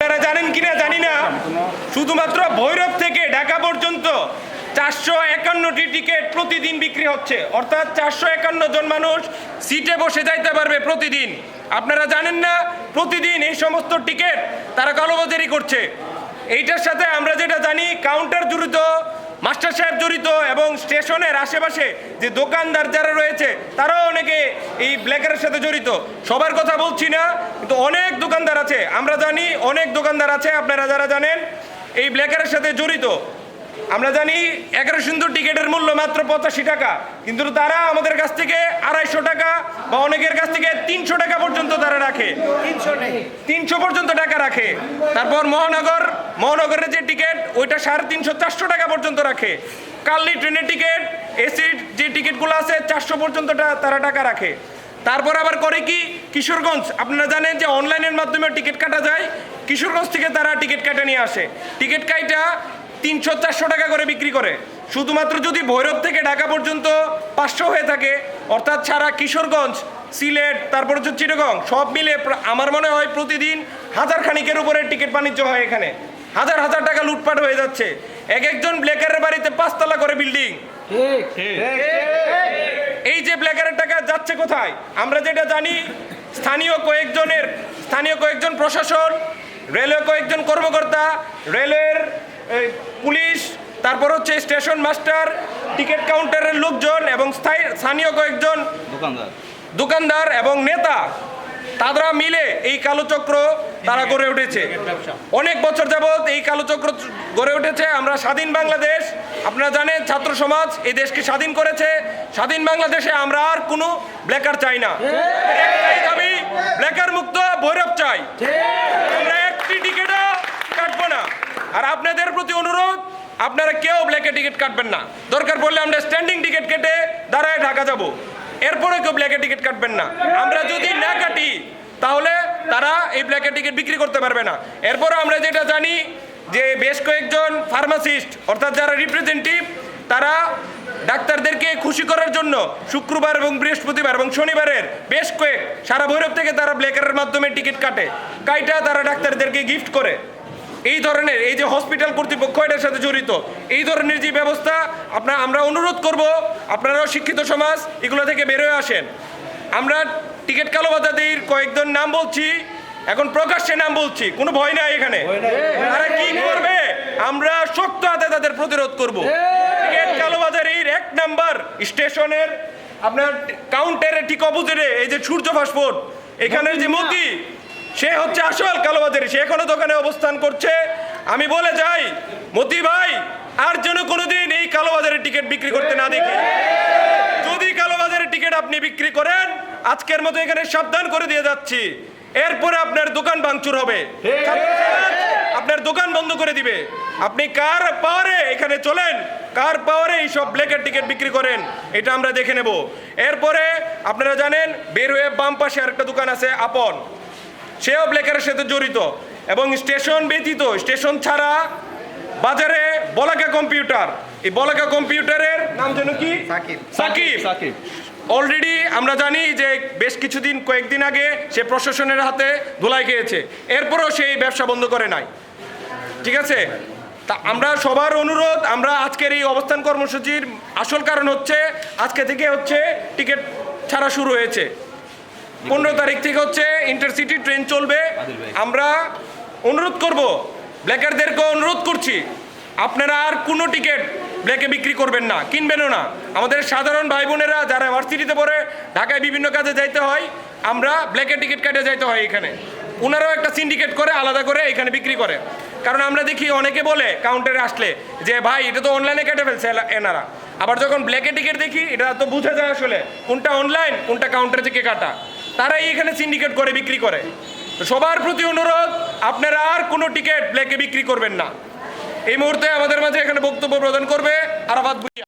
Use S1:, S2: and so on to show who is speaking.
S1: আপনারা জানেন কিনা জানি না, শুধুমাত্র ভৈরব থেকে ঢাকা পর্যন্ত 451টি টিকিট প্রতিদিন বিক্রি হচ্ছে, অর্থাৎ 451 জন মানুষ সিটে বসে যাইতে পারবে প্রতিদিন। আপনারা জানেন না, প্রতিদিন এই সমস্ত টিকিট তারা কালোবাজারি করছে। এইটার সাথে আমরা যেটা জানি, কাউন্টার জড়িত, মাস্টার সাহেব জড়িত, এবং স্টেশনের আশেপাশে যে দোকানদার যারা রয়েছে তারাও অনেকে এই ব্ল্যাকের সাথে জড়িত। সবার কথা বলছি না, কিন্তু অনেক দোকানদার আছে, আমরা জানি অনেক দোকানদার আছে আপনারা যারা জানেন এই ব্ল্যাকের সাথে জড়িত। আমরা জানি 11 সুন্দর টিকিটের মূল্য মাত্র 85 টাকা, কিন্তু তারা আমাদের কাছ থেকে 250 টাকা বা অনেকের কাছ থেকে 300 টাকা পর্যন্ত তারা রাখে, 300 পর্যন্ত টাকা রাখে। তারপর মহানগরের যে টিকিট ওইটা 350-400 টাকা পর্যন্ত রাখে। কালনি ট্রেনের টিকিট, এসির যে টিকিটগুলো আছে 400 পর্যন্ত তারা টাকা রাখে। তারপর আবার করে কি, কিশোরগঞ্জ, আপনারা জানেন যে অনলাইনের মাধ্যমে টিকিট কাটা যায়, কিশোরগঞ্জ থেকে তারা টিকিট কাটা নিয়ে আসে, টিকিট কাইটা 300-400 টাকা করে বিক্রি করে। শুধুমাত্র যদি ভৈরব থেকে ঢাকা পর্যন্ত 500 হয়ে থাকে, অর্থাৎ সারা কিশোরগঞ্জ, সিলেট, তারপর হচ্ছে চিটাগং, সব মিলে আমার মনে হয় প্রতিদিন 1000 খানিকের উপরে টিকিট বাণিজ্য হয় এখানে। হাজার হাজার টাকা লুটপাট হয়ে যাচ্ছে। একজন ব্ল্যাকারের বাড়িতে 5 তলা করে বিল্ডিং। এই যে ব্ল্যাকারের টাকা যাচ্ছে কোথায়? আমরা যেটা জানি, স্থানীয় কয়েকজন প্রশাসন, রেলওয়ে কয়েকজন কর্মকর্তা, রেলওয়ের পুলিশ, তারপর হচ্ছে স্টেশন মাস্টার, টিকিট কাউন্টারের লোকজন এবং স্থানীয় কয়েকজন দোকানদার এবং নেতা, তারা মিলে এই কালো চক্র তারা গড়ে উঠেছে। অনেক বছর যাবৎ এই কালো চক্র গড়ে উঠেছে। আমরা স্বাধীন বাংলাদেশ, আপনারা জানেন ছাত্র সমাজ এই দেশকে স্বাধীন করেছে। স্বাধীন বাংলাদেশে আমরা আর কোনো ব্ল্যাকার চাই না, আমি ব্ল্যাকার মুক্ত ভৈরব চাই। আমরা একটি টিকিটও কাটবো না। আর আপনাদের প্রতি অনুরোধ, আপনারা কেউ ব্ল্যাকে টিকিট কাটবেন না। দরকার পড়লে আমরা স্ট্যান্ডিং টিকিট কেটে দাঁড়ায় ঢাকা যাব, এরপরে কেউ ব্ল্যাকে টিকিট কাটবেন না। আমরা যদি না কাটি তাহলে তারা এই ব্ল্যাকে টিকিট বিক্রি করতে পারবে না। এরপরে আমরা যেটা জানি যে বেশ কয়েকজন ফার্মাসিস্ট, অর্থাৎ যারা রিপ্রেজেন্টেটিভ, তারা ডাক্তারদেরকে খুশি করার জন্য শুক্রবার এবং বৃহস্পতিবার এবং শনিবারের বেশ সারা ভৈরব থেকে তারা ব্ল্যাকারের মাধ্যমে টিকিট কাইটা তারা ডাক্তারদেরকে গিফট করে। এই ধরনের, এই যে হসপিটাল কর্তৃপক্ষ এটার সাথে জড়িত, এই ধরনের যে ব্যবস্থা, আমরা অনুরোধ করব আপনারাও শিক্ষিত সমাজ এগুলো থেকে বেরোয় আসেন। আমরা টিকিট কালোবাজারির কয়েকজন নাম বলছি, এখন প্রকাশ্যে নাম বলছি, কোনো ভয় নাই এখানে। তারা কি করবে, আমরা শক্ত হাতে তাদের প্রতিরোধ করব। টিকিট কালোবাজারির 1 নাম্বার স্টেশনের আপনার কাউন্টারে ঠিক অপোজিটে এই যে সূর্য ফাস্টফুড, এখানের যে মতি, সে হচ্ছে আসল কালোবাজারি, সে এখনো দোকানে অবস্থান করছে। আমি বলে যাই, মতি ভাই, আর যেন কোনোদিন এই কালোবাজারের টিকিট বিক্রি করতে না দেখি। যদি কালোবাজারের টিকিট আপনি বিক্রি করেন, আজকের মতো এখানে সাবধান করে দিয়ে যাচ্ছি, এরপরে আপনার দোকান ভাঙচুর হবে, আপনার দোকান বন্ধ করে দিবে। আপনি কার পাওয়ারে এখানে চলেন, কার পাওয়ারে এইসব ব্ল্যাকের টিকিট বিক্রি করেন, এটা আমরা দেখে নেব। এরপরে আপনারা জানেন বের হয়ে বাম পাশে আরেকটা দোকান আছে আপন, সেও ব্ল্যাকারের সাথে জড়িত। এবং স্টেশন ব্যতীত, স্টেশন ছাড়া বাজারে বলাকা কম্পিউটার, এই বলাকা কম্পিউটারের নাম যেন কি, সাকিব। অলরেডি আমরা জানি যে বেশ কয়েকদিন আগে সে প্রশাসনের হাতে ধুলাই খেয়েছে, এরপরও সেই ব্যবসা বন্ধ করে নাই। ঠিক আছে, তা আমরা সবার অনুরোধ, আমরা আজকের এই অবস্থান কর্মসূচির আসল কারণ হচ্ছে আজকে থেকে হচ্ছে টিকিট ছাড়া শুরু হয়েছে। 15 তারিখ থেকে হচ্ছে ইন্টারসিটি ট্রেন চলবে। আমরা অনুরোধ করব, ব্ল্যাকারদেরকে অনুরোধ করছি, আপনারা আর কোনো টিকিট ব্ল্যাকে বিক্রি করবেন না, কিনবেনও না। আমাদের সাধারণ ভাই বোনেরা যারা ভার্সিটিতে পড়ে ঢাকায় বিভিন্ন কাজে যাইতে হয়, আমরা ব্ল্যাকে টিকিট কাটে যাইতে হয় এখানে, ওনারাও একটা সিন্ডিকেট করে আলাদা করে এখানে বিক্রি করে। কারণ আমরা দেখি অনেকে বলে কাউন্টারে আসলে যে ভাই এটা তো অনলাইনে কেটে ফেলছে এনারা, আবার যখন ব্ল্যাকে টিকিট দেখি এটা তো বোঝা যায় আসলে কোনটা অনলাইন কোনটা কাউন্টার থেকে কাটা, তারাই এখানে সিন্ডিকেট করে বিক্রি করে। তো সবার প্রতি অনুরোধ, আপনারা আর কোনো টিকিট ব্ল্যাকে বিক্রি করবেন না। এই মুহূর্তে আমাদের মাঝে এখানে বক্তব্য প্রদান করবে আরাফাত।